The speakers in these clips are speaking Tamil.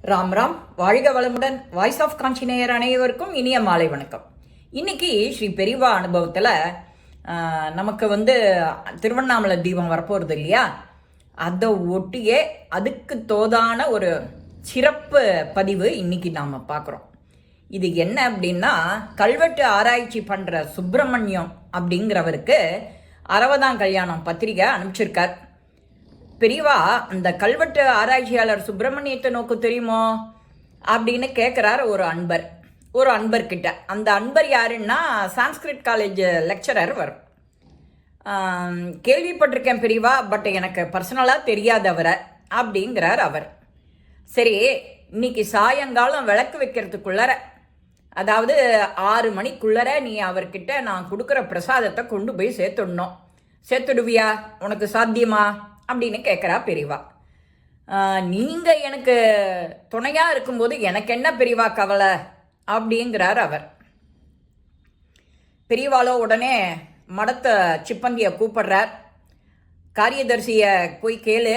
ராம் ராம், வாழ்க வளமுடன். வாய்ஸ் ஆஃப் காஞ்சிநேயர் அனைவருக்கும் இனிய மாலை வணக்கம். இன்னைக்கு ஸ்ரீ பெரியவா அனுபவத்தில் நமக்கு திருவண்ணாமலை தீபம் வரப்போகிறது இல்லையா, அதை ஒட்டியே அதுக்கு தோதான ஒரு சிறப்பு பதிவு இன்னைக்கு நாம் பார்க்குறோம். இது என்ன அப்படின்னா, கல்வெட்டு ஆராய்ச்சி பண்ணுற சுப்பிரமணியம் அப்படிங்கிறவருக்கு 60ஆம் கல்யாணம் பத்திரிகை அனுப்பிச்சிருக்கார். பெரியவா, அந்த கல்வெட்டு ஆராய்ச்சியாளர் சுப்பிரமணியத்தை நோக்கு தெரியுமோ அப்படின்னு கேட்குறாரு ஒரு அன்பர்கிட்ட. அந்த அன்பர் யாருன்னா சான்ஸ்கிரிட் காலேஜ் லெக்சரர் வரும். கேள்விப்பட்டிருக்கேன் பெரியவா, பட் எனக்கு பர்சனலாக தெரியாதவரை அப்படிங்கிறார் அவர். சரி, இன்னைக்கு சாயங்காலம் விளக்கு வைக்கிறதுக்குள்ளர, அதாவது 6 மணிக்குள்ளர நீ அவர்கிட்ட நான் கொடுக்குற பிரசாதத்தை கொண்டு போய் சேர்த்துடுவியா? உனக்கு சாத்தியமா அப்படின்னு கேட்குறா பெரியவா. நீங்கள் எனக்கு துணையாக இருக்கும்போது எனக்கு என்ன பெரியவா கவலை அப்படிங்கிறார் அவர். பெரியவாளோ உடனே மடத்தை சிப்பந்தியை கூப்பிடுறார். காரியதர்சியை போய் கேளு,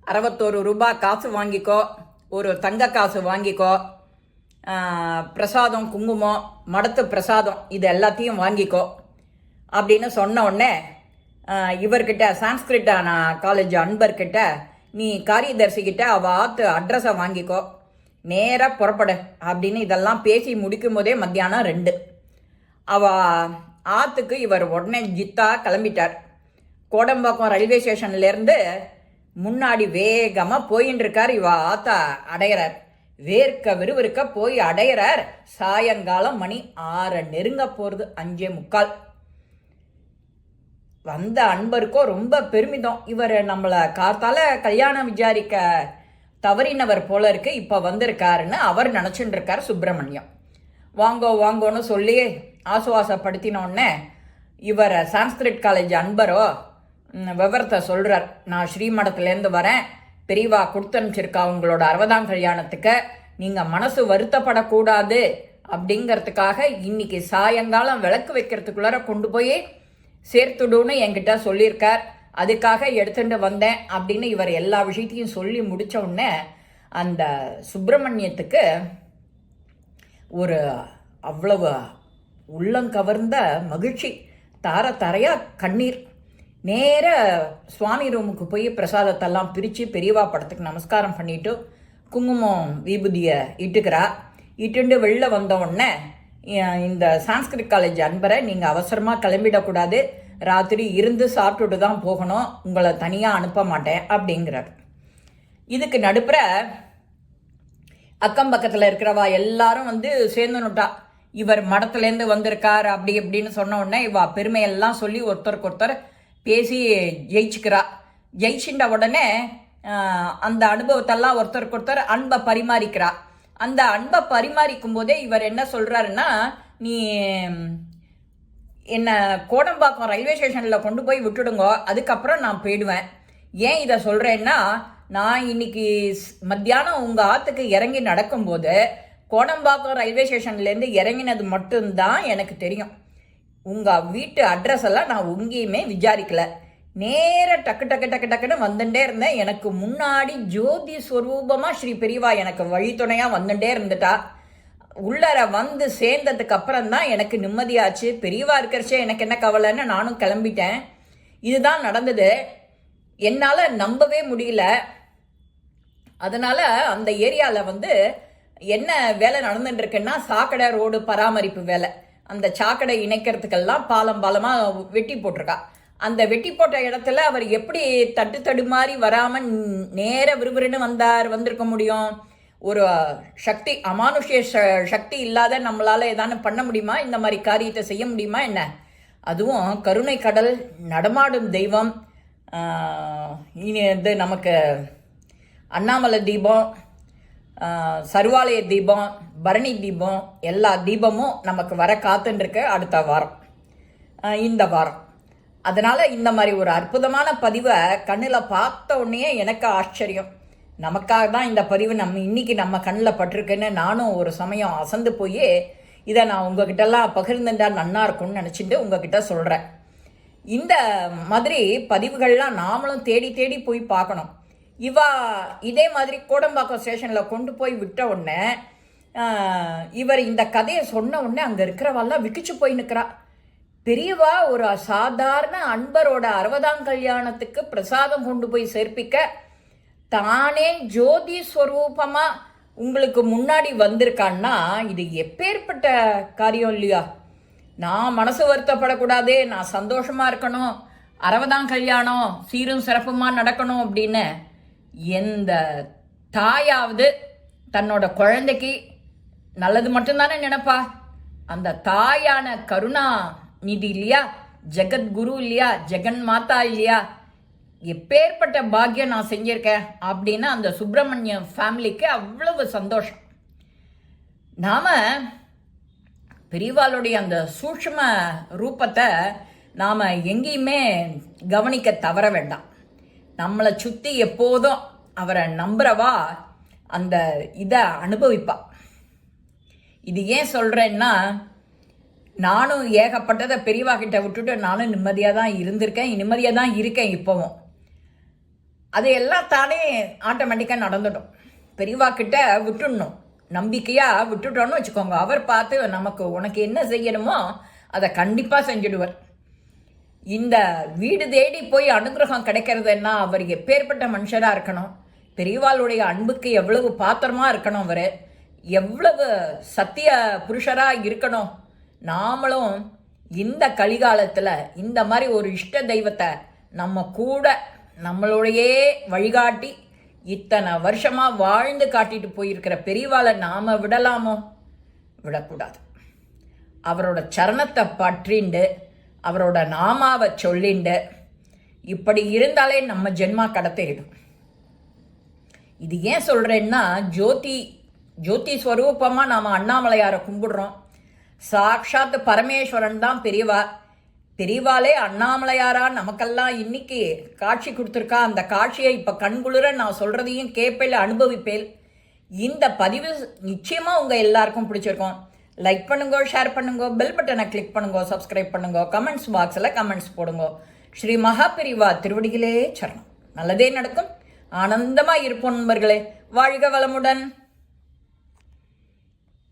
61 ரூபாய் காசு வாங்கிக்கோ, ஒரு தங்க காசு வாங்கிக்கோ, பிரசாதம், குங்குமம், மடத்து பிரசாதம், இது எல்லாத்தையும் வாங்கிக்கோ அப்படின்னு சொன்ன உடனே இவர்கிட்ட, சான்ஸ்கிரிட் காலேஜ் அன்பர்கிட்ட, நீ காரியதர்சிக்கிட்ட அவள் ஆற்று அட்ரஸை வாங்கிக்கோ, நேராக புறப்படு அப்படின்னு இதெல்லாம் பேசி முடிக்கும் போதே மத்தியானம் 2. அவள் ஆற்றுக்கு இவர் உடனே ஜித்தா கிளம்பிட்டார். கோடம்பாக்கம் ரயில்வே ஸ்டேஷன்லேருந்து முன்னாடி வேகமாக போயின்னு இருக்கார். இவ ஆற்ற அடையிறார். வேர்க்க விறுவிறுக்க போய் அடையிறார். சாயங்காலம் மணி 6 நெருங்க போகிறது, 5:45. வந்த அன்பருக்கோ ரொம்ப பெருமிதம். இவர் நம்மளை காத்தால கல்யாணம் விசாரிக்க தவறினவர் போல இருக்கு, இப்போ வந்திருக்காருன்னு அவர் நினச்சிட்டு இருக்கார். சுப்பிரமணியம் வாங்கோன்னு சொல்லி ஆசுவாசப்படுத்தினோடனே இவர் சான்ஸ்கிரிட் காலேஜ் அன்பரோ விவரத்தை சொல்கிறார். நான் ஸ்ரீமடத்துலேருந்து வரேன், பெரியவா கொடுத்து அனுப்பிச்சிருக்கா உங்களோட 60ஆம் கல்யாணத்துக்கு, நீங்கள் மனசு வருத்தப்படக்கூடாது அப்படிங்கிறதுக்காக இன்னைக்கு சாயங்காலம் விளக்கு வைக்கிறதுக்குள்ளார கொண்டு போய் சேர்த்துடுன்னு என்கிட்ட சொல்லியிருக்கார், அதுக்காக எடுத்துட்டு வந்தேன் அப்படின்னு இவர் எல்லா விஷயத்தையும் சொல்லி முடித்த உடனே அந்த சுப்பிரமணியத்துக்கு ஒரு அவ்வளவு உள்ளங்கவர்ந்த மகிழ்ச்சி, தரையாக கண்ணீர். நேர சுவாமி ரூமுக்கு போய் பிரசாதத்தெல்லாம் பிரித்து பெரியவா படத்துக்கு நமஸ்காரம் பண்ணிட்டு குங்குமம் விபூதியை இட்டுண்டு வெளில வந்த உடனே இந்த சான்ஸ்கிரிட் காலேஜ் அன்பரை, நீங்கள் அவசரமாக கிளம்பிடக்கூடாது, ராத்திரி இருந்து சாப்பிட்டுட்டு தான் போகணும், உங்களை தனியாக அனுப்ப மாட்டேன் அப்படிங்கிறார். இதுக்கு நடுப்புற அக்கம் பக்கத்தில் இருக்கிறவா எல்லாரும் சேர்ந்துனுட்டா. இவர் மடத்துலேருந்து வந்திருக்கார் அப்படி இப்படின்னு சொன்ன உடனே இவா பெருமையெல்லாம் சொல்லி ஒருத்தருக்கு ஒருத்தர் பேசி ஜெயிச்சுக்கிறா. ஜெயிச்சுட்ட உடனே அந்த அனுபவத்தெல்லாம் ஒருத்தருக்கு ஒருத்தர் அன்பை பரிமாறிக்கிறா. அந்த அன்பை பரிமாறிக்கும் போதே இவர் என்ன சொல்கிறாருன்னா, நீ என்னை கோடம்பாக்கம் ரயில்வே ஸ்டேஷனில் கொண்டு போய் விட்டுடுங்கோ, அதுக்கப்புறம் நான் போயிடுவேன். ஏன் இதை சொல்கிறேன்னா, நான் இன்னைக்கு மத்தியானம் உங்கள் ஆற்றுக்கு இறங்கி நடக்கும்போது கோடம்பாக்கம் ரயில்வே ஸ்டேஷன்லேருந்து இறங்கினது மட்டும்தான் எனக்கு தெரியும். உங்கள் வீட்டு அட்ரஸ் எல்லாம் நான் எங்கேயுமே விசாரிக்கல. நேர டக்குன்னு வந்துட்டே இருந்தேன். எனக்கு முன்னாடி ஜோதி ஸ்வரூபமாக ஸ்ரீ பெரியவா எனக்கு வழித்துணையாக வந்துட்டே இருந்துட்டா. உள்ளர வந்து சேர்ந்ததுக்கு அப்புறம் தான் எனக்கு நிம்மதியாச்சு. பெரியவா இருக்கிறச்சே எனக்கு என்ன கவலைன்னு நானும் கிளம்பிட்டேன். இதுதான் நடந்தது. என்னால் நம்பவே முடியல. அதனால் அந்த ஏரியாவில் என்ன வேலை நடந்துட்டு இருக்குன்னா, சாக்கடை ரோடு பராமரிப்பு வேலை. அந்த சாக்கடை இணைக்கிறதுக்கெல்லாம் பாலமாக வெட்டி போட்டிருக்கா. அந்த வெட்டி போட்ட இடத்துல அவர் எப்படி தடுமாறி வராமல் நேர விறுவிறுன்னு வந்திருக்க முடியும்? ஒரு சக்தி, அமானுஷ்ய சக்தி இல்லாத நம்மளால் ஏதானு பண்ண முடியுமா? இந்த மாதிரி காரியத்தை செய்ய முடியுமா என்ன? அதுவும் கருணை கடல், நடமாடும் தெய்வம். இனி நமக்கு அண்ணாமலை தீபம், சர்வாலய தீபம், பரணி தீபம், எல்லா தீபமும் நமக்கு வர காத்துருக்கு அடுத்த வாரம், இந்த வாரம். அதனால் இந்த மாதிரி ஒரு அற்புதமான பதிவை கண்ணில் பார்த்த உடனே எனக்கு ஆச்சரியம். நமக்காக தான் இந்த பதிவு இன்னைக்கு நம்ம கண்ணில் பட்டிருக்குன்னு நானும் ஒரு சமயம் அசந்து போய் இதை நான் உங்ககிட்டலாம் பகிர்ந்துட்டா நன்னா இருக்கும்னு நினச்சிட்டு உங்ககிட்ட சொல்கிறேன். இந்த மாதிரி பதிவுகள்லாம் நாமளும் தேடி போய் பார்க்கணும். இவா இதே மாதிரி கோடம்பாக்கம் ஸ்டேஷனில் கொண்டு போய் விட்ட உடனே இவர் இந்த கதையை சொன்ன உடனே அங்கே இருக்கிறவாள்லாம் விக்கிச்சு போய் நிற்கிறா. பெரியவா ஒரு சாதாரண அன்பரோட 60ஆம் கல்யாணத்துக்கு பிரசாதம் கொண்டு போய் சேர்ப்பிக்க தானே ஜோதி ஸ்வரூபமா உங்களுக்கு முன்னாடி வந்திருக்கான்னா இது எப்பேற்பட்ட காரியம் இல்லையா? நான் மனசு வருத்தப்படக்கூடாது, நான் சந்தோஷமா இருக்கணும், 60ஆம் கல்யாணம் சீரும் சிறப்புமா நடக்கணும் அப்படின்னு எந்த தாயாவது தன்னோட குழந்தைக்கு நல்லது மட்டும்தானே நினைப்பா? அந்த தாயான கருணா நிதி இல்லையா, ஜெகத்குரு இல்லையா, ஜெகன் மாதா இல்லையா, எப்பேற்பட்ட பாக்கியம் நான் செஞ்சிருக்கேன் அப்படின்னு அந்த சுப்பிரமணியம் ஃபேமிலிக்கு அவ்வளவு சந்தோஷம். நாம பெரியவாளுடைய அந்த சூட்சும ரூபத்தை நாம் எங்கேயுமே கவனிக்க தவற வேண்டாம். நம்மளை சுற்றி எப்போதும் அவரை நம்புறவா அந்த இதை அனுபவிப்பா. இது ஏன் சொல்கிறேன்னா, நானும் ஏகப்பட்டதை பெரியவா கிட்ட விட்டுட்டு நானும் நிம்மதியாக தான் இருந்திருக்கேன், நிம்மதியாக தான் இருக்கேன் இப்போவும். அது எல்லாம் தானே ஆட்டோமேட்டிக்காக நடந்துடும். பெரியவா கிட்ட விட்டுடணும், நம்பிக்கையாக விட்டுட்டோன்னு வச்சுக்கோங்க. அவர் பார்த்து நமக்கு உனக்கு என்ன செய்யணுமோ அதை கண்டிப்பாக செஞ்சுடுவார். இந்த வீடு தேடி போய் அனுகிரகம் கிடைக்கிறதுன்னா அவர் எப்பேற்பட்ட மனுஷராக இருக்கணும், பெரியவாளுடைய அன்புக்கு எவ்வளவு பாத்திரமாக இருக்கணும், அவர் எவ்வளவு சத்திய புருஷராக இருக்கணும். நாமளும் இந்த கலிகாலத்தில் இந்த மாதிரி ஒரு இஷ்ட தெய்வத்தை நம்ம கூட நம்மளுடையே வழிகாட்டி இத்தனை வருஷமாக வாழ்ந்து காட்டிட்டு போயிருக்கிற பெரியவாளை நாம் விடலாமோ? விடக்கூடாது. அவரோட சரணத்தை பற்றிண்டு அவரோட நாமாவை சொல்லிண்டு இப்படி இருந்தாலே நம்ம ஜென்மா கடத்திடும். இது ஏன் சொல்கிறேன்னா, ஜோதி ஸ்வரூபமாக நாம் அண்ணாமலையாரை கும்பிடுறோம். சாக்ஷாத் பரமேஸ்வரன் தான் பெரியவா. பெரியவாளே அண்ணாமலையாரா நமக்கெல்லாம் இன்னைக்கு காட்சி கொடுத்துருக்கா. அந்த காட்சியை இப்போ கண்குளிர நான் சொல்கிறதையும் கேட்பேல், அனுபவிப்பேல். இந்த பதிவு நிச்சயமாக உங்கள் எல்லாருக்கும் பிடிச்சிருக்கோம். லைக் பண்ணுங்க, ஷேர் பண்ணுங்க, பெல் பட்டனை கிளிக் பண்ணுங்க, சப்ஸ்கிரைப் பண்ணுங்க, கமெண்ட்ஸ் பாக்ஸில் கமெண்ட்ஸ் போடுங்க. ஸ்ரீ மகாபெரிவா திருவடிகளே சரணம். நல்லதே நடக்கும். ஆனந்தமாக இருப்போம் நண்பர்களே. வாழ்க வளமுடன்.